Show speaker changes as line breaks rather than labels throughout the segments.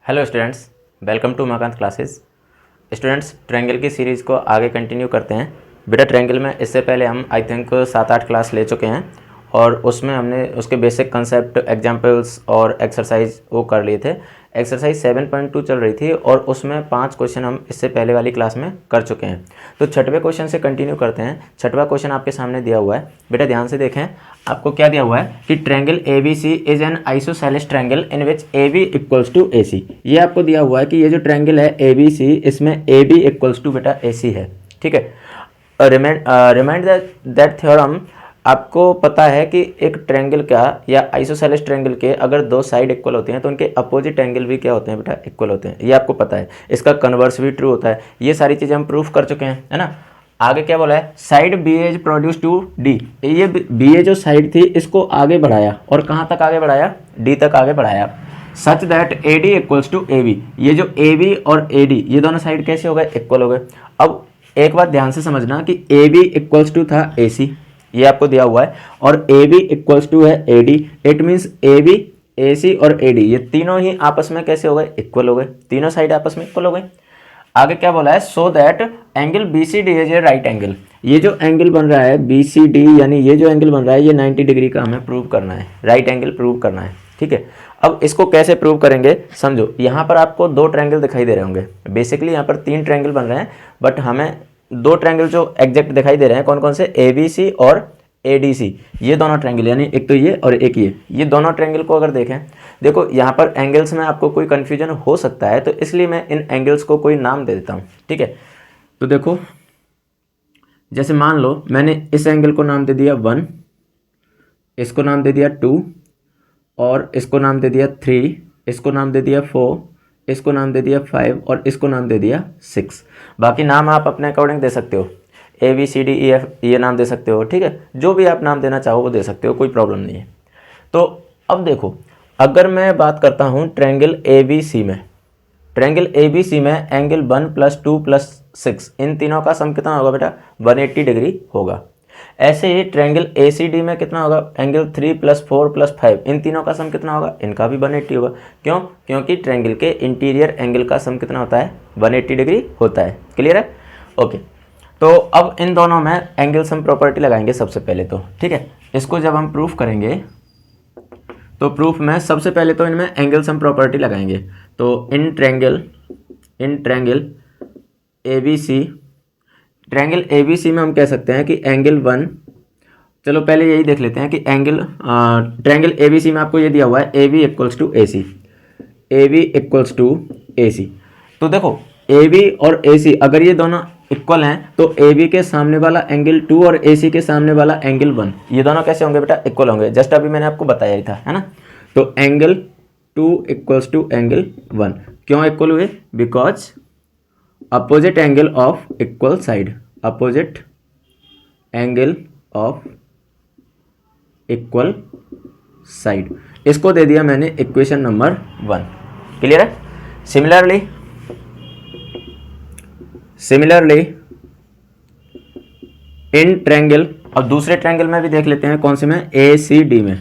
Hello students, welcome to Umakant classes. Students, triangle की series को आगे कंटिन्यू करते हैं। बेटा, ट्रायंगल में इससे पहले हम आई थिंक 7-8 क्लास ले चुके हैं और उसमें हमने उसके बेसिक कंसेप्ट, एग्जांपल्स और एक्सरसाइज वो कर लिए थे। एक्सरसाइज 7.2 चल रही थी और उसमें 5 क्वेश्चन हम इससे पहले वाली क्लास में कर चुके हैं। तो छठवें क्वेश्चन से कंटिन्यू करते हैं। छठवां क्वेश्चन आपके सामने दिया हुआ है। बेटा ध्यान से देखें, आपको क्या दिया हुआ है कि triangle ABC is an isosceles triangle in which AB equals to AC। ये आपको दिया हुआ है कि ये जो ट्रायंगल है ABC, इसमें AB इक्वल्स टू बेटा AC है। ठीक है, रिमाइंड दैट थ्योरम। आपको पता है कि एक ट्रायंगल का या आइसोसेलेस ट्रायंगल के अगर दो साइड इक्वल होते हैं तो उनके अपोजिट एंगल भी क्या होते हैं बेटा, इक्वल होते हैं। ये आपको पता है। इसका कन्वर्स भी ट्रू होता है। ये सारी चीज़ें हम प्रूफ कर चुके हैं, है ना। आगे क्या बोला है, side B as produce to D. ये बी ए जो साइड थी इसको आगे बढ़ाया और कहाँ तक आगे बढ़ाया, डी तक आगे बढ़ाया। Such that A D equals to A B. ये जो ए बी और ए डी ये दोनों साइड कैसे हो गए, इक्वल हो गए। अब एक बात ध्यान से समझना कि ए बी इक्वल्स टू था ए सी, ये आपको दिया हुआ है, और ए बी इक्वल्स टू है A D. It means A B, A C और ए डी ये तीनों ही आपस में कैसे हो गए, इक्वल हो गए। तीनों साइड आपस में इक्वल हो गए। आगे क्या बोला है, so that angle B C D is a right angle. ये जो एंगल बन रहा है बी सी डी, यानी ये जो एंगल बन रहा है ये 90 डिग्री का हमें प्रूव करना है, राइट एंगल प्रूव करना है। ठीक है, अब इसको कैसे प्रूव करेंगे समझो। यहाँ पर आपको दो ट्रायंगल दिखाई दे रहे होंगे। बेसिकली यहाँ पर 3 ट्रायंगल बन रहे हैं, बट हमें 2 ट्रायंगल जो एग्जैक्ट दिखाई दे रहे हैं, कौन कौन से, ए बी सी और ए डी सी। ये दोनों ट्रायंगल, यानी एक तो ये और एक ये दोनों ट्रायंगल को अगर देखें, देखो यहाँ पर एंगल्स में आपको कोई कन्फ्यूजन हो सकता है, तो इसलिए मैं इन एंगल्स को कोई नाम दे देता हूँ। ठीक है, तो देखो जैसे मान लो मैंने इस एंगल को नाम दे दिया 1, इसको नाम दे दिया 2, और इसको नाम दे दिया 3, इसको नाम दे दिया 4, इसको नाम दे दिया 5 और इसको नाम दे दिया 6। बाकी नाम आप अपने अकॉर्डिंग दे सकते हो, A B C D E F ये नाम दे सकते हो। ठीक है, जो भी आप नाम देना चाहो वो दे सकते हो, कोई प्रॉब्लम नहीं है। तो अब देखो, अगर मैं बात करता हूँ ट्रायंगल ए बी सी में, ट्रायंगल ए बी सी में एंगल 1 + 2 + 6 इन तीनों का सम कितना होगा बेटा, 180 डिग्री होगा। ऐसे ही ट्रायंगल ए सी डी में कितना होगा, एंगल 3 + 4 + 5 इन तीनों का सम कितना होगा, इनका भी 180 होगा। क्यों, क्योंकि ट्रायंगल के इंटीरियर एंगल का सम कितना होता है, 180 डिग्री होता है। क्लियर है, ओके। तो अब इन दोनों में एंगल सम प्रॉपर्टी लगाएंगे सबसे पहले तो। ठीक है, इसको जब हम प्रूफ करेंगे तो प्रूफ में सबसे पहले तो इनमें एंगल सम प्रॉपर्टी लगाएंगे। तो in triangle A B C, triangle A B C में हम कह सकते हैं कि एंगल 1, चलो पहले यही देख लेते हैं कि ट्रायंगल ए बी सी में आपको ये दिया हुआ है A B equals to A C, A B equals to A C. तो देखो ए बी और ए सी अगर ये दोनों इक्वल हैं तो ए बी के सामने वाला एंगल 2 और ए सी के सामने वाला एंगल 1 ये दोनों कैसे होंगे बेटा, इक्वल होंगे। जस्ट अभी मैंने आपको बताया ही था, है ना। तो एंगल 2 इक्वल्स टू एंगल 1 क्यों इक्वल हुए, because opposite angle of equal side, opposite angle of equal side. इसको दे दिया मैंने इक्वेशन नंबर 1। क्लियर है। सिमिलरली इन ट्रायंगल, और दूसरे ट्रायंगल में भी देख लेते हैं कौन से में, ए सी डी में,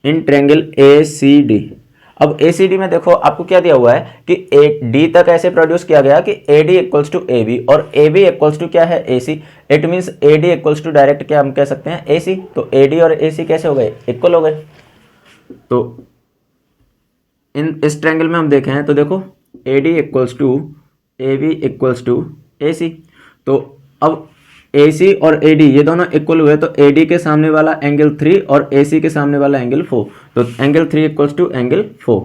in triangle A C D. अब ए सी डी में देखो आपको क्या दिया हुआ है कि ए डी तक ऐसे प्रोड्यूस किया गया कि A D equals to A B और ए बी इक्वल्स टू क्या है, A C. It means A D equals to direct क्या हम कह सकते हैं, ए सी। तो ए डी और ए सी कैसे हो गए, इक्वल हो गए। तो इस ट्रायंगल में हम देखें तो देखो A D equals to A B equals to A C. तो अब ए सी और ए डी ये दोनों इक्वल हुए तो ए डी के सामने वाला एंगल 3 और ए सी के सामने वाला एंगल 4। तो angle 3 equals to angle 4,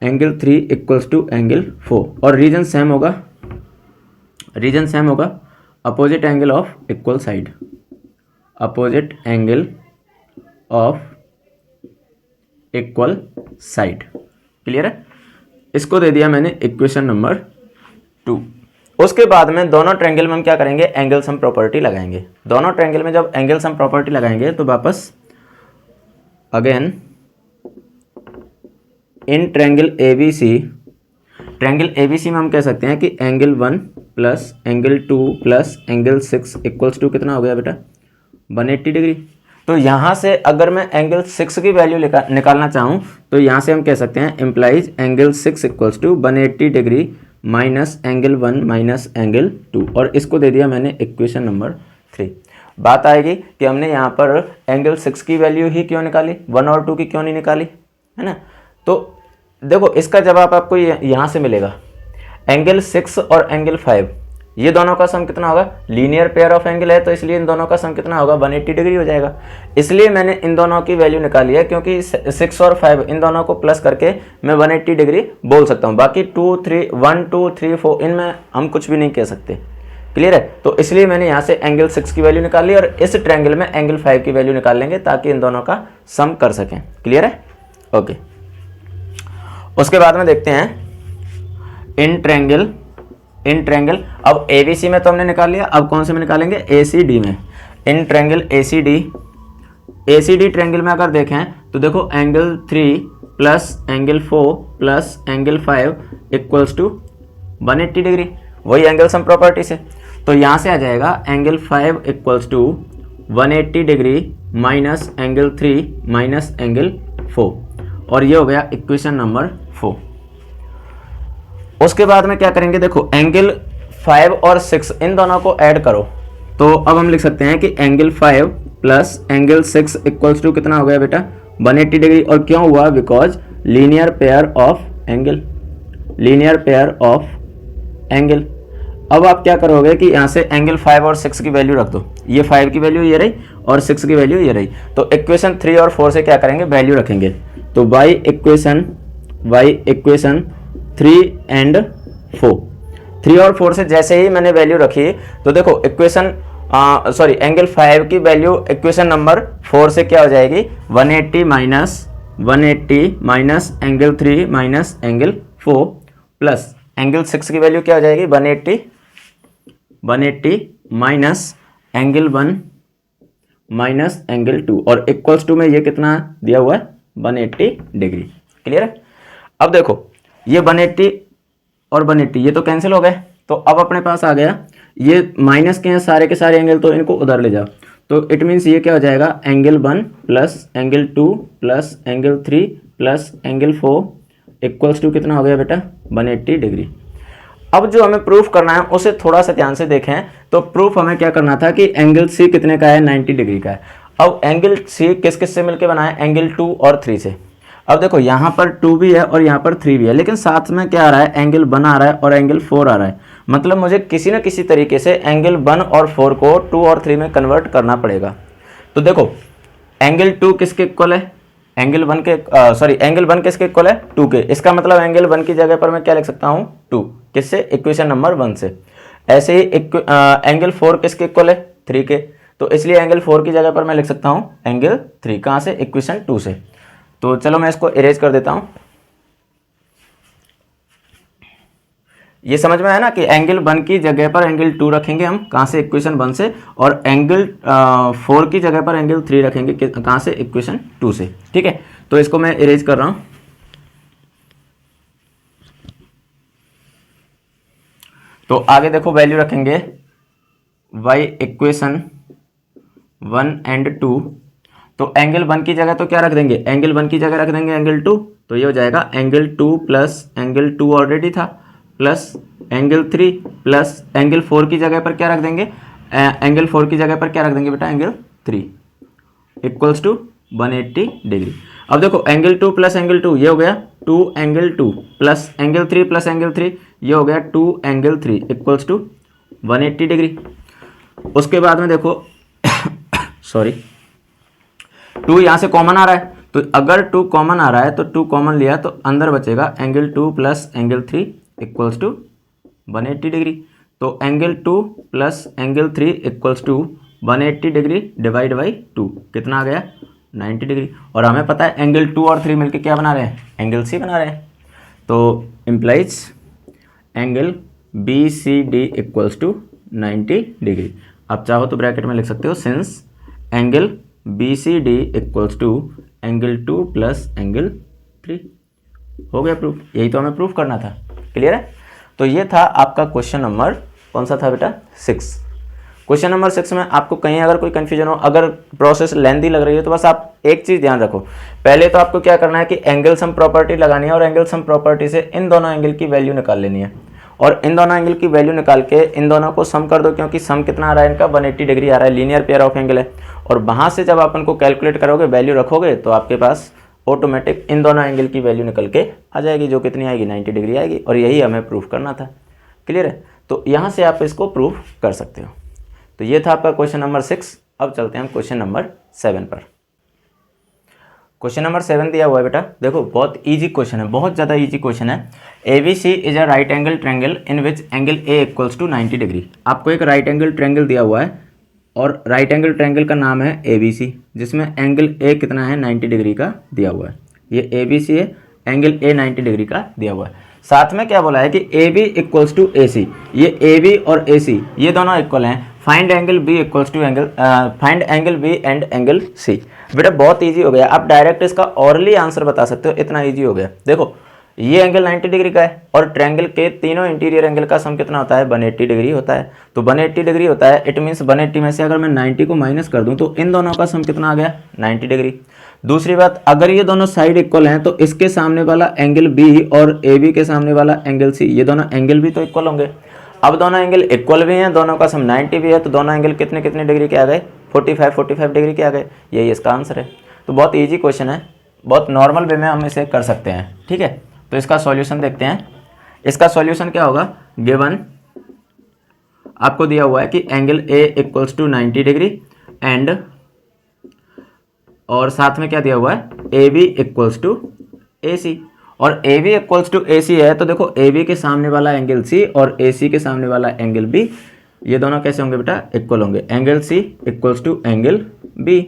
angle 3 equals to angle 4, और रीजन सेम होगा, opposite angle of equal side, opposite angle of equal side. Clear है। इसको दे दिया मैंने इक्वेशन नंबर 2। उसके बाद में दोनों ट्रायंगल में हम क्या करेंगे, एंगल सम प्रॉपर्टी लगाएंगे। दोनों ट्रायंगल में जब एंगल सम प्रॉपर्टी लगाएंगे तो वापस again in triangle A B C, triangle A B C में हम कह सकते हैं कि angle 1 + angle 2 + angle 6 equals to कितना हो गया बेटा, 180 डिग्री। तो यहाँ से अगर मैं एंगल 6 की वैल्यू निकालना चाहूँ तो यहाँ से हम कह सकते हैं implies angle 6 equals to 180 degree minus angle 1 minus angle 2, और इसको दे दिया मैंने इक्वेशन नंबर 3। बात आएगी कि हमने यहाँ पर एंगल 6 की वैल्यू ही क्यों निकाली, 1 और 2 की क्यों नहीं निकाली, है ना। तो देखो इसका जवाब आपको यहाँ से मिलेगा। एंगल 6 और एंगल 5 ये दोनों का सम कितना होगा, लीनियर पेयर ऑफ एंगल है, तो इसलिए इन दोनों का सम कितना होगा, 180 डिग्री हो जाएगा। इसलिए मैंने इन दोनों की वैल्यू निकाली है, क्योंकि 6 और 5 इन दोनों को प्लस करके मैं 180 डिग्री बोल सकता हूँ। बाकी 2, 3, 1, 2, 3, 4 इनमें हम कुछ भी नहीं कह सकते। क्लियर है। तो इसलिए मैंने यहाँ से एंगल 6 की वैल्यू निकाल ली और इस ट्रायंगल में एंगल 5 की वैल्यू निकाल लेंगे ताकि इन दोनों का सम कर सकें। क्लियर है, ओके। उसके बाद में देखते हैं इन ट्रायंगल। अब एबीसी में तो हमने निकाल लिया, अब कौन से में निकालेंगे, एसीडी में। इन ट्रायंगल एसीडी ट्रायंगल में अगर देखें तो देखो angle 3 plus angle 4 plus angle 5 equals to 180 degree, वही एंगल सम प्रॉपर्टी से। तो यहाँ से आ जाएगा angle 5 equals to 180 degree minus angle 3 minus angle 4, और ये हो गया इक्वेशन नंबर 4। उसके बाद में क्या करेंगे, देखो एंगल 5 और 6 इन दोनों को ऐड करो, तो अब हम लिख सकते हैं कि angle 5 plus angle 6 equals to कितना हो गया बेटा, 180 डिग्री। और क्यों हुआ, because linear pair of angle. अब आप क्या करोगे कि यहाँ से एंगल 5 और 6 की वैल्यू रख दो, ये 5 की वैल्यू ये रही और 6 की वैल्यू ये रही। तो इक्वेशन 3 और 4 से क्या करेंगे, वैल्यू रखेंगे। तो y इक्वेशन 3 एंड 4, 3 और 4 से जैसे ही मैंने वैल्यू रखी तो देखो इक्वेशन एंगल 5 की वैल्यू इक्वेशन नंबर 4 से क्या हो जाएगी, 180 minus angle 3 minus angle 4 plus angle 6 की वैल्यू क्या हो जाएगी, 180 माइनस एंगल 1 माइनस एंगल 2, और इक्वल्स टू में ये कितना दिया हुआ है, 180 डिग्री। क्लियर है। अब देखो ये 180 और 180 ये तो कैंसिल हो गए, तो अब अपने पास आ गया ये माइनस के हैं सारे के सारे एंगल, तो इनको उधर ले जाओ। तो इट मीन्स ये क्या हो जाएगा, angle 1 plus angle 2 plus angle 3 plus angle 4 equals to कितना हो गया बेटा, 180 डिग्री। अब जो हमें प्रूफ करना है उसे थोड़ा सा ध्यान से देखें। तो प्रूफ हमें क्या करना था कि एंगल सी कितने का है, 90 डिग्री का है। अब एंगल सी किस किस से मिलकर बना है, एंगल 2 और 3 से। अब देखो यहाँ पर 2 भी है और यहाँ पर 3 भी है, लेकिन साथ में क्या आ रहा है, एंगल 1 आ रहा है और एंगल 4 आ रहा है। मतलब मुझे किसी न किसी तरीके से एंगल 1 और 4 को 2 और 3 में कन्वर्ट करना पड़ेगा। तो देखो एंगल 2 किसके इक्वल है, एंगल 1 किसके इक्वल है, 2 के। इसका मतलब एंगल 1 की जगह पर मैं क्या लिख सकता हूँ, 2, किससे, इक्वेशन नंबर 1 से। ऐसे ही एंगल 4 किसके इक्वल है, 3 के। तो इसलिए एंगल 4 की जगह पर मैं लिख सकता हूँ एंगल 3, कहाँ से, इक्वेशन 2 से। तो चलो मैं इसको इरेज कर देता हूँ। ये समझ में आया ना कि एंगल 1 की जगह पर एंगल 2 रखेंगे हम, कहाँ से, इक्वेशन 1 से, और एंगल 4 की जगह पर एंगल 3 रखेंगे, कहाँ से, इक्वेशन 2 से। ठीक है, तो इसको मैं इरेज कर रहा हूँ। तो आगे देखो वैल्यू रखेंगे y इक्वेशन 1 एंड 2। तो एंगल 1 की जगह तो क्या रख देंगे, एंगल 1 की जगह रख देंगे एंगल 2, तो ये हो जाएगा एंगल 2 प्लस एंगल 2 ऑलरेडी था, प्लस एंगल 3 प्लस एंगल 4 की जगह पर क्या रख देंगे, एंगल 4 की जगह पर क्या रख देंगे बेटा, एंगल 3 इक्वल्स टू 180 डिग्री। अब देखो एंगल 2 प्लस एंगल 2 ये हो गया 2 angle 2 plus angle 3 plus angle 3 ये हो गया 2 एंगल 3 इक्वल्स टू 180 डिग्री। उसके बाद में देखो सॉरी 2 यहाँ से कॉमन आ रहा है, तो अगर 2 कॉमन आ रहा है तो 2 कॉमन लिया तो अंदर बचेगा angle 2 plus angle 3 equals to 180 degree. तो angle 2 plus angle 3 equals to 180 degree divide by 2 कितना आ गया, 90 डिग्री। और हमें पता है एंगल 2 और 3 मिलके क्या बना रहे हैं, एंगल सी बना रहे हैं। तो implies angle B C D equals to 90 degree. आप चाहो तो ब्रैकेट में लिख सकते हो since angle B C D equals to angle 2 plus angle 3। हो गया प्रूफ, यही तो हमें प्रूफ करना था। क्लियर है। तो ये था आपका क्वेश्चन नंबर कौन सा था बेटा, 6। क्वेश्चन नंबर 6 में आपको कहीं अगर कोई कन्फ्यूजन हो, अगर प्रोसेस लेंथी लग रही है, तो बस आप एक चीज़ ध्यान रखो, पहले तो आपको क्या करना है कि एंगल सम प्रॉपर्टी लगानी है और एंगल सम प्रॉपर्टी से इन दोनों एंगल की वैल्यू निकाल लेनी है और इन दोनों एंगल की वैल्यू निकाल के इन दोनों को सम कर दो, क्योंकि सम कितना आ रहा है इनका 180 डिग्री आ रहा है, लीनियर पेयर ऑफ एंगल है। और वहाँ से जब आप इनको कैलकुलेट करोगे, वैल्यू रखोगे, तो आपके पास ऑटोमेटिक इन दोनों एंगल की वैल्यू निकल के आ जाएगी, जो कितनी आएगी 90 डिग्री आएगी। और यही हमें प्रूफ करना था। क्लियर है? तो यहाँ से आप इसको प्रूफ कर सकते हो। तो ये था आपका क्वेश्चन नंबर 6। अब चलते हैं हम क्वेश्चन नंबर 7 पर। क्वेश्चन नंबर 7 दिया हुआ है बेटा, देखो बहुत इजी क्वेश्चन है, बहुत ज़्यादा इजी क्वेश्चन है। ABC is a right angle triangle in which angle A equals to 90 degree. आपको एक राइट एंगल ट्रायंगल दिया हुआ है और राइट एंगल ट्रायंगल का नाम है ABC, जिसमें एंगल A कितना है 90 डिग्री का दिया हुआ है। ये ABC है, एंगल A 90 डिग्री का दिया हुआ है। साथ में क्या बोला है कि AB इक्वल्स टू AC, ये AB और AC ये दोनों इक्वल हैं। Find angle B equals to find angle B and angle C। बेटा बहुत इजी हो गया, आप डायरेक्ट इसका ओरली आंसर बता सकते हो, इतना इजी हो गया। देखो ये एंगल 90 डिग्री का है और ट्रायंगल के तीनों इंटीरियर एंगल का सम कितना होता है 180 डिग्री होता है। तो 180 डिग्री होता है, इट मीन्स 180 में से अगर मैं 90 को माइनस कर दूं तो इन दोनों का सम कितना आ गया 90 डिग्री। दूसरी बात, अगर ये दोनों साइड इक्वल हैं तो इसके सामने वाला एंगल B और AB के सामने वाला एंगल C, ये दोनों एंगल भी तो इक्वल होंगे। अब दोनों एंगल इक्वल भी हैं, दोनों का सम 90 भी है, तो दोनों एंगल कितने कितने डिग्री के आ गए 45 डिग्री के आ गए। यही इसका आंसर है। तो बहुत ईजी क्वेश्चन है, बहुत नॉर्मल वे में हम इसे कर सकते हैं। ठीक है, तो इसका सॉल्यूशन देखते हैं। इसका सॉल्यूशन क्या होगा, गिवन आपको दिया हुआ है कि angle A equals to 90 degree and और साथ में क्या दिया हुआ है AB इक्वल्स टू AC। और AB इक्वल्स टू AC है तो देखो AB के सामने वाला एंगल C और AC के सामने वाला एंगल B, ये दोनों कैसे होंगे बेटा इक्वल होंगे। Angle C equals to angle B,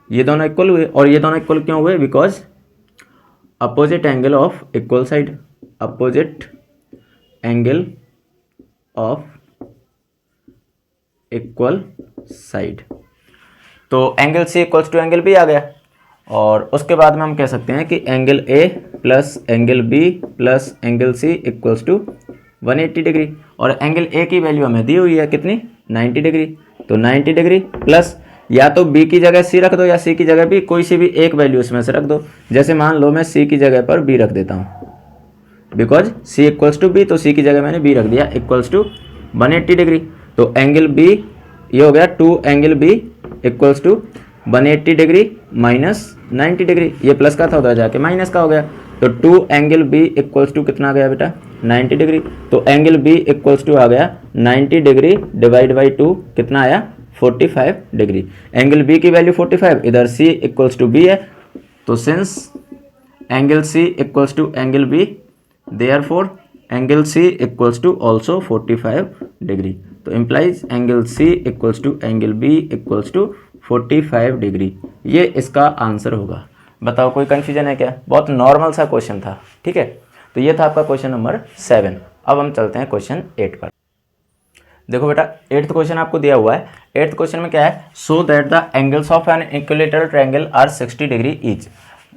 ये दोनों इक्वल हुए। और ये दोनों इक्वल क्यों हुए, because opposite angle of equal side, opposite angle of equal side. तो angle C equals to angle B आ गया। और उसके बाद में हम कह सकते हैं कि angle A plus angle B plus angle C equals to 180 degree. और एंगल A की वैल्यू हमें दी हुई है कितनी 90 डिग्री। तो 90 डिग्री प्लस या तो B की जगह C रख दो या C की जगह B, कोई सी भी एक वैल्यू इसमें से रख दो। जैसे मान लो मैं C की जगह पर B रख देता हूँ, because C equals to B, तो C की जगह मैंने B रख दिया इक्वल्स टू 180 डिग्री। तो एंगल B ये हो गया 2 angle B equals to 180 degree minus 90 degree. ये प्लस का था उधर जाके माइनस का हो गया। तो 2 एंगल B इक्वल्स टू कितना आ गया बेटा 90 डिग्री। तो एंगल B इक्वल्स टू आ गया 90 डिग्री डिवाइड बाई 2 कितना आया 45 डिग्री। एंगल B की वैल्यू 45, इधर C इक्वल्स टू B है, तो since angle C equals to angle B, therefore angle C equals to also 45 degree. तो implies angle C equals to angle B equals to 45 degree. ये इसका answer होगा। बताओ कोई कन्फ्यूजन है क्या? बहुत नॉर्मल सा क्वेश्चन था। ठीक है, तो ये था आपका क्वेश्चन नंबर 7। अब हम चलते हैं क्वेश्चन 8 पर। देखो बेटा 8th क्वेश्चन आपको दिया हुआ है। 8th क्वेश्चन में क्या है, so that the angles of an equilateral triangle are 60 degree each.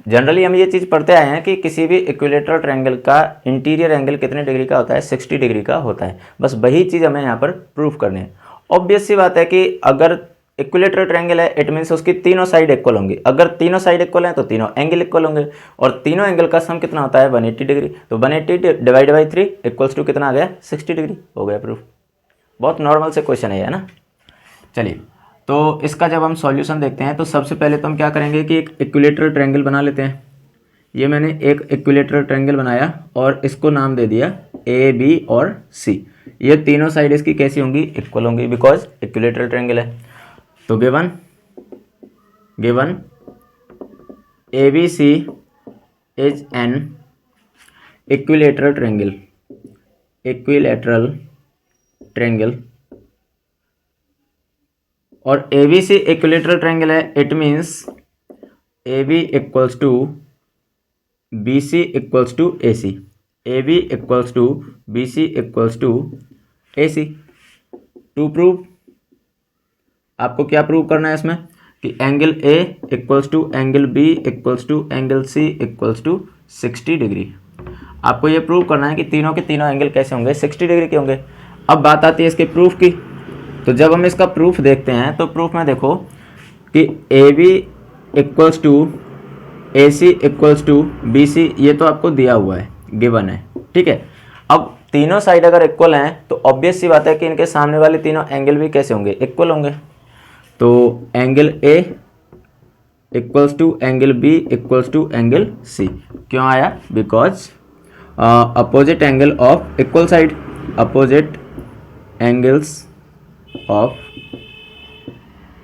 Generally हम ये चीज़ पढ़ते आए हैं कि किसी भी इक्विलेटरल ट्रायंगल का इंटीरियर एंगल कितने डिग्री का होता है 60 डिग्री का होता है। बस वही चीज़ हमें यहाँ पर प्रूफ करनी है। ऑब्वियस सी बात है कि अगर इक्विलेटरल ट्रायंगल है इट मीन्स उसकी तीनों साइड इक्वल होंगी। अगर तीनों साइड इक्वल हैं तो तीनों एंगल इक्वल होंगे और तीनों एंगल का सम कितना होता है 180 डिग्री। तो 180 डिवाइड बाई 3 इक्वल्स टू कितना आ गया 60 डिग्री। हो गया प्रूफ। बहुत नॉर्मल से क्वेश्चन है ना। चलिए, तो इसका जब हम सॉल्यूशन देखते हैं तो सबसे पहले तो हम क्या करेंगे कि एक इक्विलेटरल ट्रायंगल बना लेते हैं। ये मैंने एक इक्विलेटरल ट्रायंगल बनाया और इसको नाम दे दिया ए बी और सी। ये तीनों साइड इसकी कैसी होंगी इक्वल होंगी, बिकॉज इक्विलेटरल ट्रायंगल है। तो given A B C is an equilateral triangle और A B C equilateral triangle है, it means A B equals to B C equals to A C, A B equals to B C equals to A C. To prove, आपको क्या prove करना है इसमें कि angle A equals to angle B equals to angle C equals to 60 degree. आपको ये prove करना है कि तीनों के तीनों एंगल कैसे होंगे 60 डिग्री के होंगे। अब बात आती है इसके प्रूफ की। तो जब हम इसका प्रूफ देखते हैं तो प्रूफ में देखो कि A B equals to A C equals to B C, ये तो आपको दिया हुआ है, गिवन है, ठीक है। अब तीनों साइड अगर इक्वल हैं तो ऑब्वियस सी बात है कि इनके सामने वाले तीनों एंगल भी कैसे होंगे, इक्वल होंगे। तो angle A equals to angle B equals to angle C, क्यों आया, because opposite angle of equal side, opposite angles of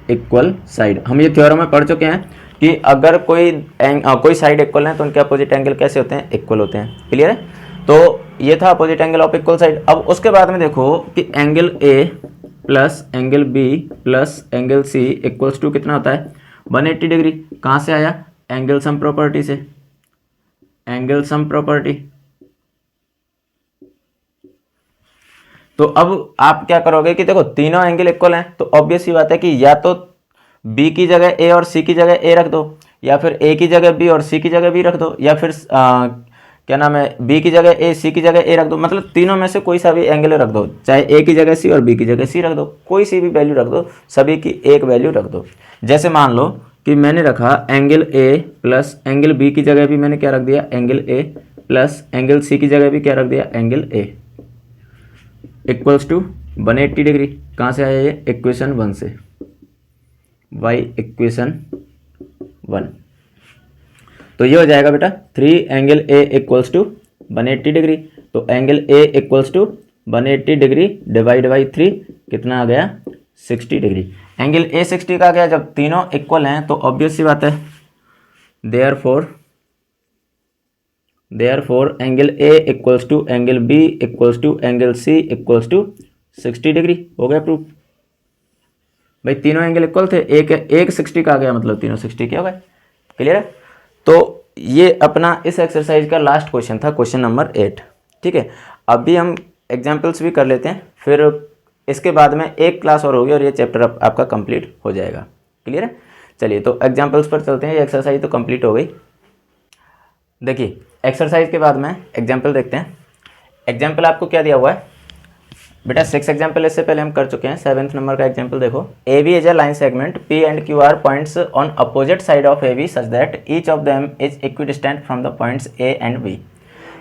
equal side. हम ये थ्योरम में पढ़ चुके हैं कि अगर कोई साइड इक्वल है तो उनके अपोजिट एंगल कैसे होते हैं, इक्वल होते हैं। क्लियर है। तो ये था opposite angle of equal side. अब उसके बाद में देखो कि angle A plus angle B plus angle C equals to कितना होता है, 180 डिग्री। कहाँ से आया, एंगल सम प्रॉपर्टी से, एंगल सम प्रॉपर्टी। तो अब आप क्या करोगे कि देखो तीनों एंगल इक्वल हैं तो ऑब्वियस सी बात है कि या तो बी की जगह ए और सी की जगह ए रख दो, या फिर ए की जगह बी और सी की जगह बी रख दो, या फिर क्या नाम है, बी की जगह ए सी की जगह ए रख दो। मतलब तीनों में से कोई सा भी एंगल रख दो, चाहे ए की जगह सी और बी की जगह सी रख दो, कोई सी भी वैल्यू रख दो, सभी की एक वैल्यू रख दो। जैसे मान लो कि मैंने रखा angle A plus angle B की जगह भी मैंने क्या रख दिया, angle A plus angle C की जगह भी क्या रख दिया, angle A equals to 180 degree. कहाँ से आया ये, इक्वेशन 1 से, वाई इक्वेशन 1। तो ये हो जाएगा बेटा 3 angle A equals to 180 degree. तो angle A equals to 180 degree divide by 3 कितना आ गया, 60 डिग्री। एंगल ए 60 का आ गया। जब तीनों इक्वल हैं तो ऑब्वियस सी बात है, therefore angle A equals to angle B equals to angle C equals to 60 degree. हो गया प्रूफ। भाई तीनों एंगल इक्वल थे, एक 60 का आ गया, मतलब तीनों 60 के हो गए। क्लियर है। तो ये अपना इस एक्सरसाइज का लास्ट क्वेश्चन था, क्वेश्चन नंबर 8। ठीक है। अभी हम एग्जाम्पल्स भी कर लेते हैं, फिर इसके बाद में एक क्लास और होगी और ये चैप्टर आपका कंप्लीट हो जाएगा। क्लियर है। चलिए तो एग्जाम्पल्स पर चलते हैं। ये एक्सरसाइज तो कंप्लीट हो गई। देखिए एक्सरसाइज के बाद में एग्जाम्पल देखते हैं। एग्जाम्पल आपको क्या दिया हुआ है बेटा, 6 एग्जाम्पल इससे पहले हम कर चुके हैं। 7th नंबर का एग्जाम्पल देखो। A B is a line segment P and Q are points on opposite side of A B such that each of them is equidistant from the points A and B.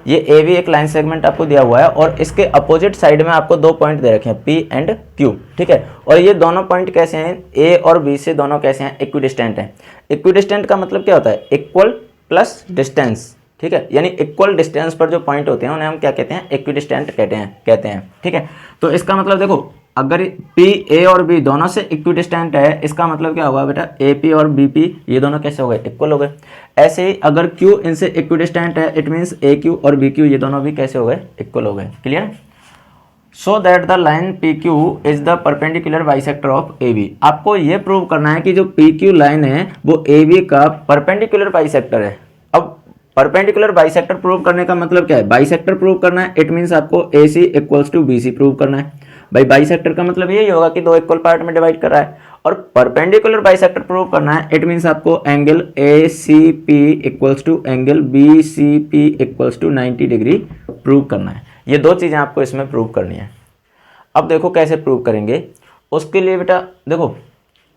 ये A B एक line segment आपको दिया हुआ है और इसके opposite side में आपको 2 पॉइंट दे रखे हैं पी एंड क्यू। ठीक है। और ये दोनों पॉइंट कैसे हैं, ए और बी से दोनों कैसे हैं, इक्विडिस्टेंट हैं। इक्विडिस्टेंट का मतलब क्या होता है, इक्वल प्लस डिस्टेंस। ठीक है। यानी इक्वल डिस्टेंस पर जो पॉइंट होते हैं उन्हें हम क्या कहते हैं, इक्विडिस्टेंट कहते हैं। ठीक है। तो इसका मतलब देखो, अगर पी ए और बी दोनों से इक्विडिस्टेंट है, इसका मतलब क्या होगा बेटा, ए पी और बी पी ये दोनों कैसे हो गए, इक्वल हो गए। ऐसे ही अगर क्यू इनसे इक्विडिस्टेंट है, इट मीन्स ए क्यू और बी क्यू ये दोनों भी कैसे हो गए, इक्वल हो गए। Clear. So that the line P Q is the perpendicular bisector of A B. आपको ये प्रूव करना है कि जो पी क्यू लाइन है वो ए बी का परपेंडिकुलर बाइसेक्टर है। अब परपेंडिकुलर बाइसेक्टर प्रूव करने का मतलब क्या है, बाइसेक्टर प्रूव करना है, इट मींस आपको A C equals to B C prove करना है। भाई बाइसेक्टर का मतलब यही होगा कि 2 इक्वल पार्ट में डिवाइड कर रहा है। और परपेंडिकुलर बाइसेक्टर प्रूव करना है, इट मींस आपको angle A C P equals to angle B C P equals to 90 degree prove करना है। ये 2 चीज़ें आपको इसमें प्रूव करनी है। अब देखो कैसे प्रूव करेंगे। उसके लिए बेटा देखो,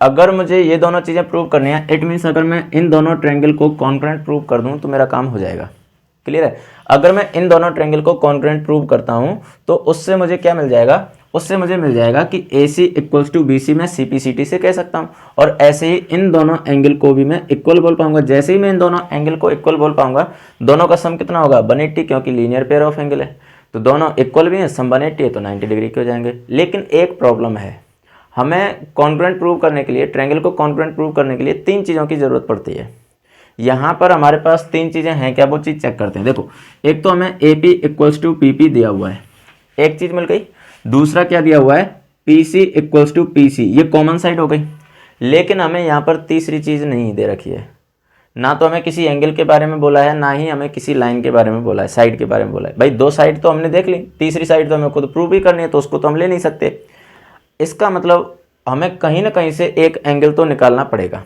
अगर मुझे ये दोनों चीज़ें प्रूव करनी है, इट मीन्स अगर मैं इन दोनों ट्रायंगल को कॉन्ग्रुएंट प्रूव कर दूं तो मेरा काम हो जाएगा। क्लियर है। अगर मैं इन दोनों ट्रायंगल को कॉन्ग्रुएंट प्रूव करता हूं तो उससे मुझे क्या मिल जाएगा, उससे मुझे मिल जाएगा कि ए सी इक्वल्स टू बी सी मैं सी पी सी टी से कह सकता हूँ। और ऐसे ही इन दोनों एंगल को भी मैं इक्वल बोल पाऊंगा। जैसे ही मैं इन दोनों एंगल को इक्वल बोल पाऊंगा, दोनों का सम कितना होगा, 180, क्योंकि लीनियर पेयर ऑफ एंगल है। तो दोनों इक्वल भी हैं, सम 180 है तो 90 डिग्री के हो जाएंगे। लेकिन एक प्रॉब्लम है, हमें कॉन्ग्रुएंट प्रूव करने के लिए, ट्रायंगल को कॉन्ग्रुएंट प्रूव करने के लिए 3 चीज़ों की ज़रूरत पड़ती है। यहाँ पर हमारे पास 3 चीज़ें हैं, क्या वो चीज़ चेक करते हैं। देखो, एक तो हमें A P equals to P P दिया हुआ है, एक चीज़ मिल गई। दूसरा क्या दिया हुआ है, P C equals to P C, ये कॉमन साइड हो गई। लेकिन हमें यहाँ पर तीसरी चीज़ नहीं दे रखी है। ना तो हमें किसी एंगल के बारे में बोला है, ना ही हमें किसी लाइन के बारे में बोला है, साइड के बारे में बोला है। भाई 2 साइड तो हमने देख ली, तीसरी साइड तो हमें खुद प्रूव भी करनी है, तो उसको तो हम ले नहीं सकते। इसका मतलब हमें कहीं ना कहीं से एक एंगल तो निकालना पड़ेगा।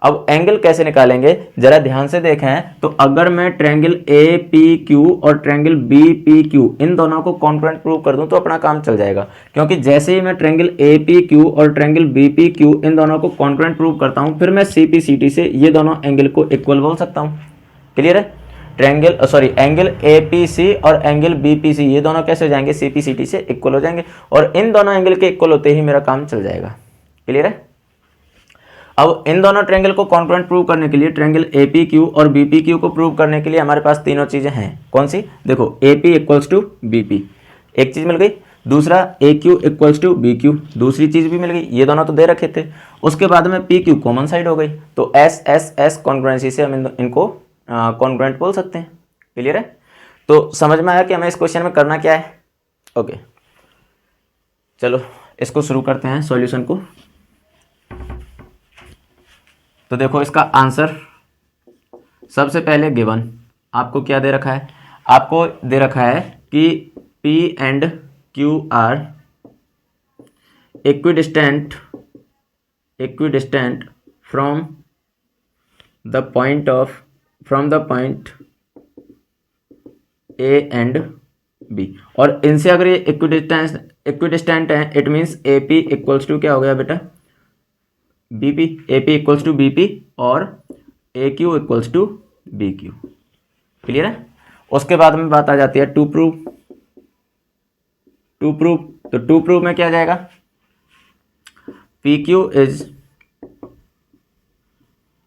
अब एंगल कैसे निकालेंगे जरा ध्यान से देखें तो अगर मैं ट्रायंगल ए पी क्यू और ट्रायंगल बी पी क्यू इन दोनों को कॉन्ग्रुएंट प्रूव कर दूं तो अपना काम चल जाएगा, क्योंकि जैसे ही मैं ट्रायंगल ए पी क्यू और ट्रायंगल बी पी क्यू इन दोनों को कॉन्ग्रुएंट प्रूव करता हूं फिर मैं सी पी सी टी से ये दोनों एंगल को इक्वल बोल सकता हूं। क्लियर है? एंगल ए पी सी और एंगल बी पी सी ये दोनों कैसे हो जाएंगे, सी पी सी टी से इक्वल हो जाएंगे और इन दोनों एंगल के इक्वल होते ही मेरा काम चल जाएगा। क्लियर है? अब इन दोनों ट्रायंगल को कॉन्ग्रुएंट प्रूव करने के लिए ट्रायंगल ए पी क्यू और बी पी क्यू को प्रूव करने के लिए हमारे पास तीनों चीजें हैं। कौन सी? देखो, A P equals to B P, एक चीज मिल गई। दूसरा A Q equals to B Q, दूसरी चीज भी मिल गई। ये दोनों तो दे रखे थे। उसके बाद में पी क्यू कॉमन साइड हो गई, तो एस एस एस कॉन्ग्रुएंसी से हम इनको कॉन्ग्रुएंट बोल सकते हैं। क्लियर है? तो समझ में आया कि हमें इस क्वेश्चन में करना क्या है? ओके, चलो इसको शुरू करते हैं सॉल्यूशन को। तो देखो इसका आंसर सबसे पहले गिवन आपको क्या दे रखा है? आपको दे रखा है कि P and Q are equidistant from the point A and B, और इनसे अगर ये इक्विडिस्टेंट है it means AP equals to क्या हो गया बेटा? BP, AP equals to BP और AQ equals to BQ। Clear है? उसके बाद में बात आ जाती है टू प्रूव। तो टू प्रूव में क्या आ जाएगा? PQ is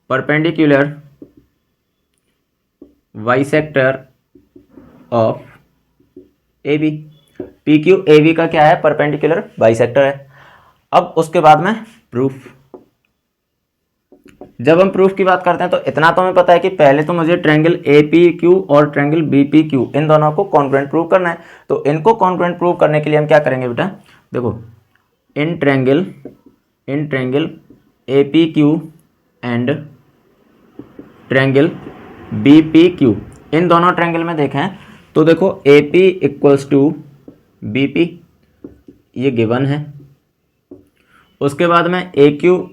perpendicular bisector of AB। PQ AB का क्या है? परपेंडिकुलर बाइसेक्टर है। अब उसके बाद में प्रूफ। जब हम प्रूफ की बात करते हैं तो इतना तो हमें पता है कि पहले तो मुझे ट्रायंगल ए पी क्यू और ट्रायंगल बी पी क्यू इन दोनों को कॉन्ग्रुएंट प्रूव करना है। तो इनको कॉन्ग्रुएंट प्रूव करने के लिए हम क्या करेंगे बेटा? देखो, in triangle A P Q and triangle B P Q इन दोनों ट्रायंगल में देखें तो देखो A P equals to B P ये गिवन है। उसके बाद में A Q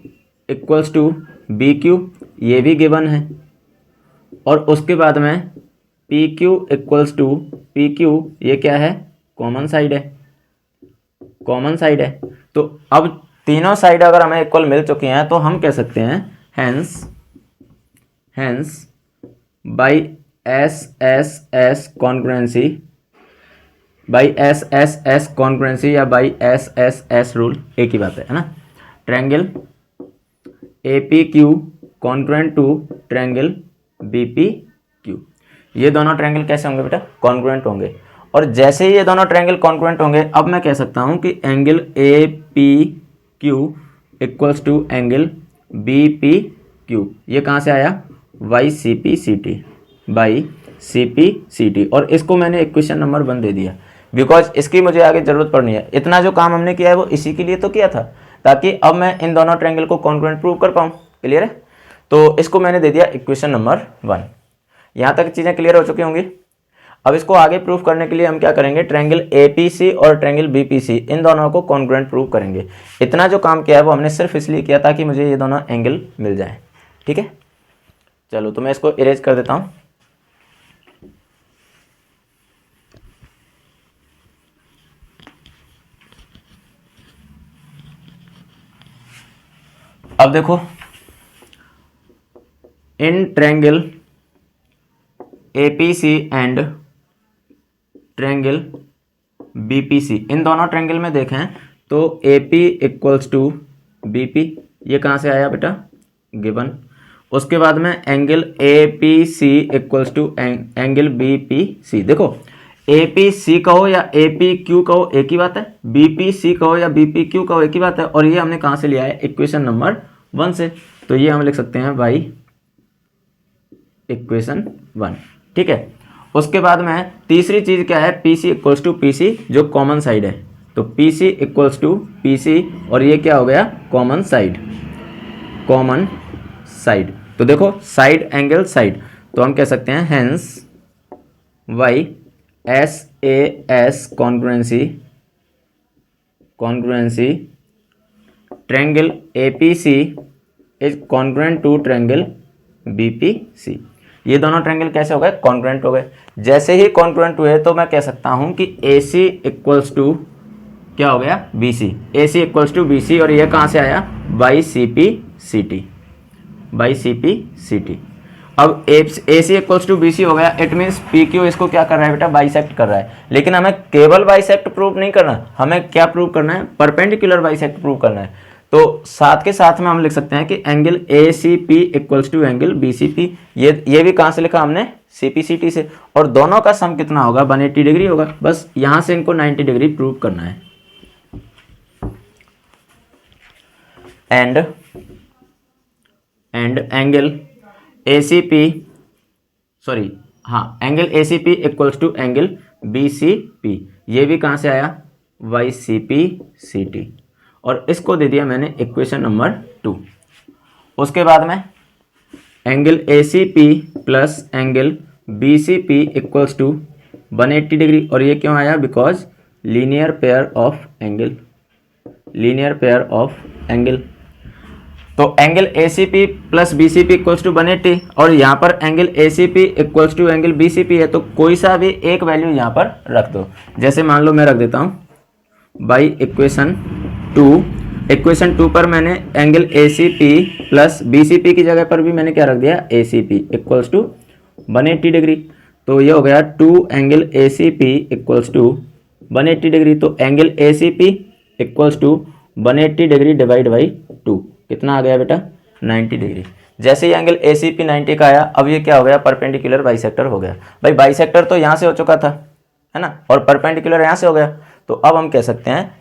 equals to B Q ये भी गिवन है। और उसके बाद में P Q equals to P Q ये क्या है? कॉमन साइड है। तो अब तीनों साइड अगर हमें इक्वल मिल चुकी हैं तो हम कह सकते हैं hence by S S S congruency या by S S S rule, एक ही बात है ना? Triangle A P Q congruent to triangle B P Q, ये दोनों ट्रायंगल कैसे होंगे बेटा? कॉन्ग्रुएंट होंगे। और जैसे ही ये दोनों ट्रायंगल कॉन्ग्रुएंट होंगे अब मैं कह सकता हूं कि angle A P Q equals to angle B P Q ये कहाँ से आया? By C P C T, और इसको मैंने इक्वेशन नंबर 1 दे दिया बिकॉज इसकी मुझे आगे जरूरत पड़नी है। इतना जो काम हमने किया है वो इसी के लिए तो किया था ताकि अब मैं इन दोनों ट्रायंगल को कॉन्ग्रुएंट प्रूव कर पाऊँ। क्लियर है? तो इसको मैंने दे दिया इक्वेशन नंबर 1। यहाँ तक चीज़ें क्लियर हो चुकी होंगी। अब इसको आगे प्रूफ करने के लिए हम क्या करेंगे? ट्रायंगल APC और ट्रायंगल BPC इन दोनों को कॉन्ग्रुएंट प्रूव करेंगे। इतना जो काम किया है वो हमने सिर्फ इसलिए किया ताकि मुझे ये दोनों एंगल मिल जाएं। ठीक है, चलो तो मैं इसको इरेज कर देता हूँ। अब देखो, in triangle APC and triangle BPC इन दोनों ट्रायंगल में देखें तो AP इक्वल्स टू BP ये कहाँ से आया बेटा? गिवन। उसके बाद में angle APC equals to angle BPC। देखो APC कहो या APQ कहो एक ही बात है, BPC कहो या BPQ कहो एक ही बात है। और ये हमने कहाँ से लिया है? इक्वेशन नंबर 1 से। तो ये हम लिख सकते हैं बाई इक्वेशन 1। ठीक है, उसके बाद में तीसरी चीज क्या है? PC इक्वल्स टू PC जो कॉमन साइड है। तो PC इक्वल्स टू PC और ये क्या हो गया? Common side. तो देखो साइड एंगल साइड, तो हम कह सकते हैं hence by SAS congruency triangle APC is congruent to triangle BPC। ये दोनों ट्रायंगल कैसे हो गए? कॉन्ग्रुएंट हो गए। जैसे ही कॉन्ग्रुएंट हुए तो मैं कह सकता हूं कि AC इक्वल्स टू क्या हो गया? BC। AC equals to BC और ये कहाँ से आया? By CPCT, by CPCT। अब AC इक्वल्स टू BC हो गया, इट मीन्स PQ इसको क्या कर रहा है बेटा? बाइसेक्ट कर रहा है। लेकिन हमें केवल बाइसेक्ट प्रूव नहीं करना, हमें क्या प्रूव करना है? परपेंडिकुलर बाइसेक्ट प्रूव करना है। तो साथ के साथ में हम लिख सकते हैं कि angle ACP equals to angle BCP। ये भी कहाँ से लिखा हमने? CPCT से। और दोनों का सम कितना होगा? 180 डिग्री होगा। बस यहाँ से इनको 90 डिग्री प्रूव करना है। एंड एंगल ACP, सॉरी हाँ, angle ACP equals to angle BCP। ये भी कहाँ से आया? By CPCT। और इसको दे दिया मैंने इक्वेशन नंबर 2। उसके बाद में angle ACP plus angle BCP equals to 180 degree. और ये क्यों आया? Because linear pair of angle, linear pair of angle. तो angle ACP plus BCP equals to 180 और यहाँ पर angle ACP equals to angle BCP है, तो कोई सा भी एक वैल्यू यहाँ पर रख दो। जैसे मान लो मैं रख देता हूँ बाई इक्वेशन 2 पर मैंने एंगल ACP प्लस BCP की जगह पर भी मैंने क्या रख दिया? ACP equals to 180 degree. तो ये हो गया 2 angle ACP equals to 180 degree. तो angle ACP equals to 180 degree divide by 2 कितना आ गया बेटा? 90 डिग्री। जैसे ही एंगल ACP 90 का आया, अब ये क्या हो गया? परपेंडिकुलर बाइसेक्टर हो गया। भाई बाइसेक्टर तो यहाँ से हो चुका था, है ना, और परपेंडिकुलर यहाँ से हो गया। तो अब हम कह सकते हैं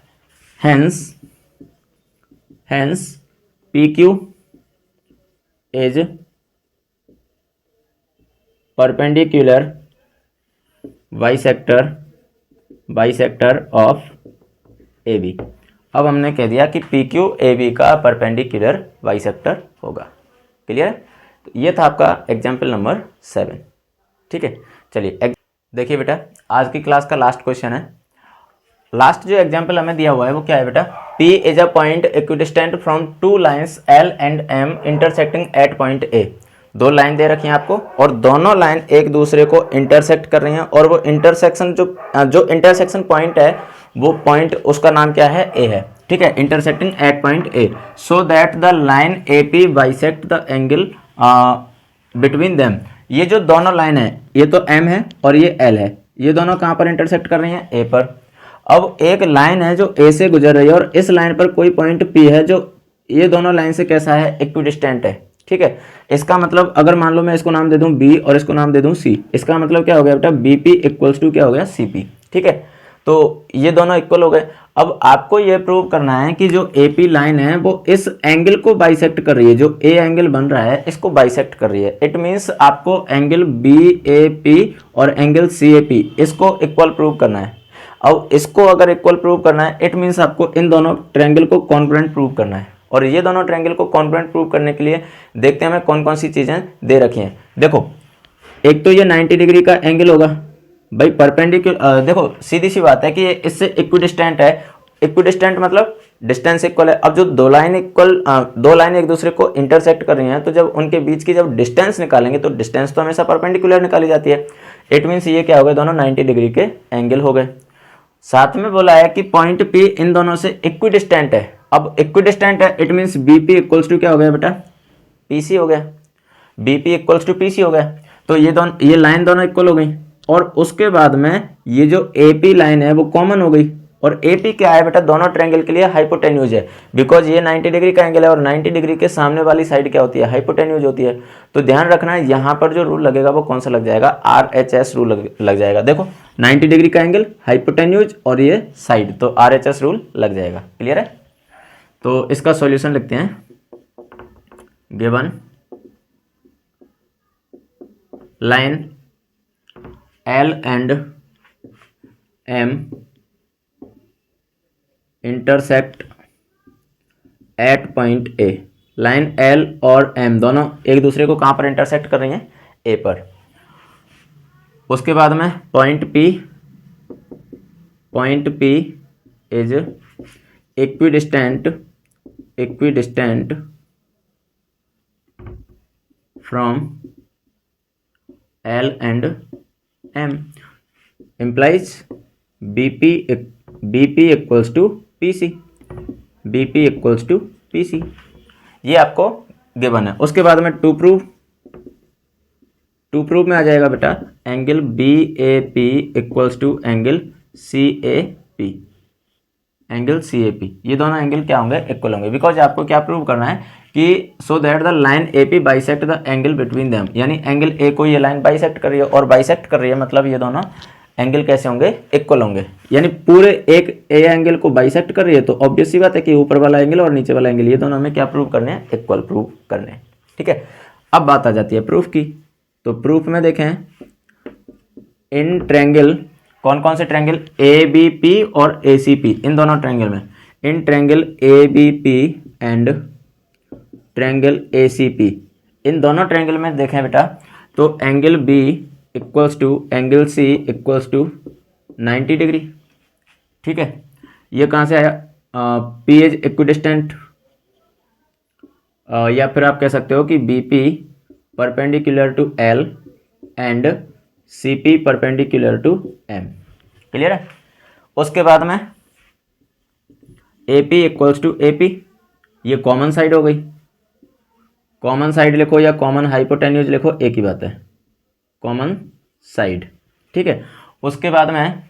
hence PQ is perpendicular bisector of AB। अब हमने कह दिया कि PQ AB का परपेंडिकुलर बाइसेक्टर होगा। क्लियर है? तो ये था आपका एग्जाम्पल नंबर 7। ठीक है, चलिए देखिए बेटा, आज की क्लास का लास्ट क्वेश्चन है। लास्ट जो एग्जाम्पल हमें दिया हुआ है वो क्या है बेटा? P is a point equidistant from 2 lines L and M intersecting at point A। 2 line दे रखी हैं आपको और दोनों लाइन एक दूसरे को इंटरसेक्ट कर रही हैं, और वो इंटरसेक्शन जो इंटरसेक्शन पॉइंट है वो पॉइंट उसका नाम क्या है? A है। ठीक है, intersecting at point A so that the line AP bisect the angle between them. ये जो दोनों लाइन है, ये तो M है और ये L है, ये दोनों कहाँ पर इंटरसेक्ट कर रही हैं? A पर। अब एक लाइन है जो A से गुजर रही है और इस लाइन पर कोई पॉइंट P है जो ये दोनों लाइन से कैसा है? इक्विडिस्टेंट है। ठीक है, इसका मतलब अगर मान लो मैं इसको नाम दे दूं B और इसको नाम दे दूं C, इसका मतलब क्या हो गया बेटा? BP इक्वल्स टू क्या हो गया? CP। ठीक है, तो ये दोनों इक्वल हो गए। अब आपको ये प्रूव करना है कि जो AP लाइन है वो इस एंगल को बाइसेक्ट कर रही है, जो A एंगल बन रहा है इसको बाइसेक्ट कर रही है। इट मीन्स आपको एंगल BAP और एंगल CAP इसको इक्वल प्रूव करना है। अब इसको अगर इक्वल प्रूव करना है, इट मीन्स आपको इन दोनों ट्रायंगल को कॉन्ग्रुएंट प्रूव करना है। और ये दोनों ट्रायंगल को कॉन्ग्रुएंट प्रूव करने के लिए देखते हैं हमें कौन कौन सी चीजें दे रखी हैं। देखो, एक तो ये 90 डिग्री का एंगल होगा भाई परपेंडिकुलर। देखो सीधी सी बात है कि ये इससे इक्विडिस्टेंट है। इक्विडिस्टेंट मतलब डिस्टेंस इक्वल है। अब जो दो लाइन एक दूसरे को इंटरसेक्ट कर रही हैं, तो जब उनके बीच की जब डिस्टेंस निकालेंगे तो डिस्टेंस तो हमेशा परपेंडिकुलर निकाली जाती है। इट मीन्स ये क्या हो गए? दोनों 90 डिग्री के एंगल हो गए। साथ में बोला है कि पॉइंट P इन दोनों से इक्विडिस्टेंट है। अब इक्विडिस्टेंट है, it means BP equals to क्या हो गया बेटा? PC हो गया। BP इक्वल्स टू PC हो गया। तो ये लाइन दोनों इक्वल हो गई। और उसके बाद में ये जो AP लाइन है वो कॉमन हो गई। और AP क्या है बेटा? दोनों ट्रायंगल के लिए हाइपोटेन्यूज है, बिकॉज ये 90 डिग्री का एंगल है और 90 डिग्री के सामने वाली साइड क्या होती है? हाइपोटेन्यूज होती है। तो ध्यान रखना है यहाँ पर जो रूल लगेगा वो कौन सा लग जाएगा? RHS रूल लग जाएगा। देखो 90 डिग्री का एंगल, हाइपोटेन्यूज और ये साइड, तो RHS रूल लग जाएगा। क्लियर है? तो इसका सॉल्यूशन लिखते हैं। Given line L and M intersect at point A। Line L और M दोनों एक दूसरे को कहाँ पर इंटरसेक्ट कर रही हैं? A पर। उसके बाद में point P is equidistant from L and M implies BP equals to PC, BP equals to PC, ये आपको गिवन है। उसके बाद में टू प्रूफ में आ जाएगा बेटा angle BAP equals to angle CAP, angle CAP, ये दोनों एंगल क्या होंगे, इक्वल होंगे। बिकॉज आपको क्या प्रूव करना है कि सो that the line AP bisect the angle between them, यानी एंगल A को ये लाइन बाइसेक्ट कर रही है और बाइसेक्ट कर रही है, मतलब ये दोनों एंगल कैसे होंगे, इक्वल होंगे। यानी पूरे एक ए एंगल को बाइसेक्ट कर रही है तो ऑब्वियस सी बात है कि ऊपर वाला एंगल और नीचे वाला एंगल ये दोनों हमें क्या प्रूव करने हैं, इक्वल प्रूव करने हैं। ठीक है, अब बात आ जाती है प्रूफ की। तो प्रूफ में देखें इन ट्रायंगल, कौन कौन से ट्रायंगल, ABP और ACP, इन दोनों ट्रायंगल में, in triangle ABP and triangle ACP, इन दोनों ट्रायंगल में देखें बेटा तो angle B equals to angle C equals to 90 degree. ठीक है, ये कहाँ से आया, P इज इक्विडिस्टेंट, या फिर आप कह सकते हो कि BP perpendicular to L and CP perpendicular to M। Clear है। उसके बाद में AP इक्वल्स टू AP, ये कॉमन साइड हो गई, कॉमन साइड लिखो या कॉमन हाइपोटेन्यूज लिखो, एक ही बात है, कॉमन साइड। ठीक है, उसके बाद में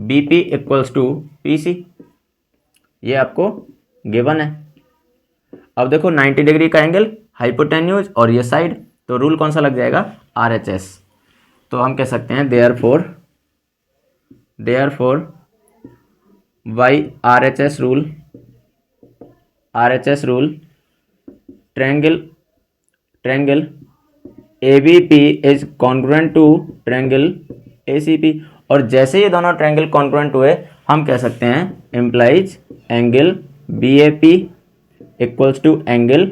BP इक्वल्स टू PC, ये आपको गिवन है। अब देखो 90 डिग्री का एंगल, हाइपोटेन्यूज और ये साइड, तो रूल कौन सा लग जाएगा, RHS। तो हम कह सकते हैं therefore by RHS rule triangle ABP is congruent to triangle ACP, और जैसे ये दोनों ट्रायंगल कॉन्ग्रुएंट हुए हम कह सकते हैं implies angle BAP equals to angle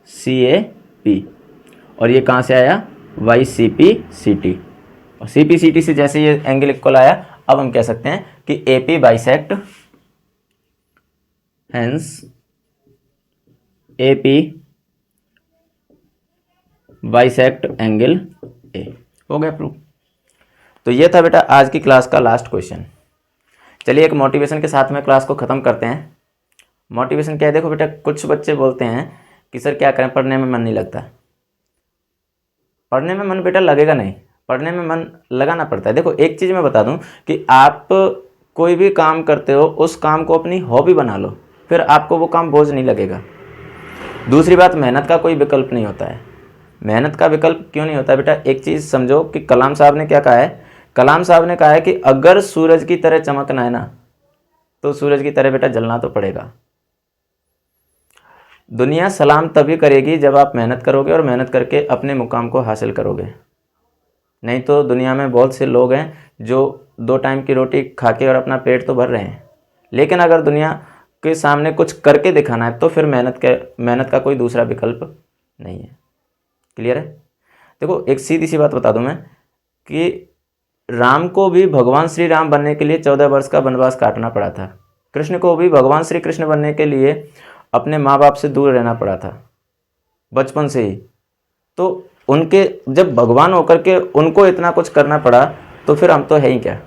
CAP, और ये कहाँ से आया, YCPCT, और CPCT से जैसे ये एंगल इक्वल आया अब हम कह सकते हैं कि AP bisect, hence AP bisect angle A। हो गया प्रूफ। तो ये था बेटा आज की क्लास का लास्ट क्वेश्चन। चलिए एक मोटिवेशन के साथ में क्लास को ख़त्म करते हैं। मोटिवेशन क्या है, देखो बेटा कुछ बच्चे बोलते हैं कि सर क्या करें, पढ़ने में मन नहीं लगता। पढ़ने में मन बेटा लगेगा नहीं, पढ़ने में मन लगाना पड़ता है। देखो एक चीज़ मैं बता दूं कि आप कोई भी काम करते हो उस काम को अपनी हॉबी बना लो, फिर आपको वो काम बोझ नहीं लगेगा। दूसरी बात, मेहनत का कोई विकल्प नहीं होता है। मेहनत का विकल्प क्यों नहीं होता बेटा, एक चीज़ समझो कि कलाम साहब ने क्या कहा है, कलाम साहब ने कहा है कि अगर सूरज की तरह चमकना है ना तो सूरज की तरह बेटा जलना तो पड़ेगा। दुनिया सलाम तभी करेगी जब आप मेहनत करोगे और मेहनत करके अपने मुकाम को हासिल करोगे। नहीं तो दुनिया में बहुत से लोग हैं जो 2 टाइम की रोटी खा के और अपना पेट तो भर रहे हैं, लेकिन अगर दुनिया के सामने कुछ करके दिखाना है तो फिर मेहनत का कोई दूसरा विकल्प नहीं है। क्लियर है। देखो एक सीधी सी बात बता दूं मैं कि राम को भी भगवान श्री राम बनने के लिए 14 वर्ष का वनवास काटना पड़ा था। कृष्ण को भी भगवान श्री कृष्ण बनने के लिए अपने माँ बाप से दूर रहना पड़ा था बचपन से ही। तो उनके जब भगवान होकर के उनको इतना कुछ करना पड़ा तो फिर हम तो है ही क्या।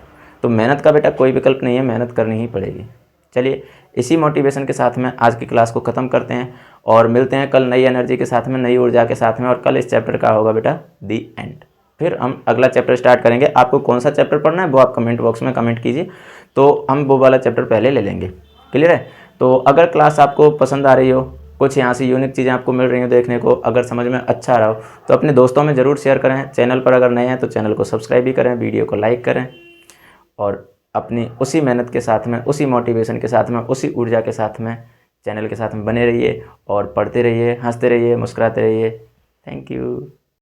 तो मेहनत का बेटा कोई विकल्प नहीं है, मेहनत करनी ही पड़ेगी। चलिए इसी मोटिवेशन के साथ में आज की क्लास को ख़त्म करते हैं और मिलते हैं कल नई एनर्जी के साथ में, नई ऊर्जा के साथ में। और कल इस चैप्टर का होगा बेटा दी एंड। फिर हम अगला चैप्टर स्टार्ट करेंगे। आपको कौन सा चैप्टर पढ़ना है वो आप कमेंट बॉक्स में कमेंट कीजिए, तो हम वो वाला चैप्टर पहले ले लेंगे। क्लियर है। तो अगर क्लास आपको पसंद आ रही हो, कुछ यहाँ से यूनिक चीज़ें आपको मिल रही हो देखने को, अगर समझ में अच्छा आ रहा हो तो अपने दोस्तों में ज़रूर शेयर करें। चैनल पर अगर नए हैं तो चैनल को सब्सक्राइब भी करें, वीडियो को लाइक करें और अपनी उसी मेहनत के साथ में, उसी मोटिवेशन के साथ में, उसी ऊर्जा के साथ में चैनल के साथ में बने रहिए और पढ़ते रहिए, हंसते रहिए, मुस्कुराते रहिए। Thank you.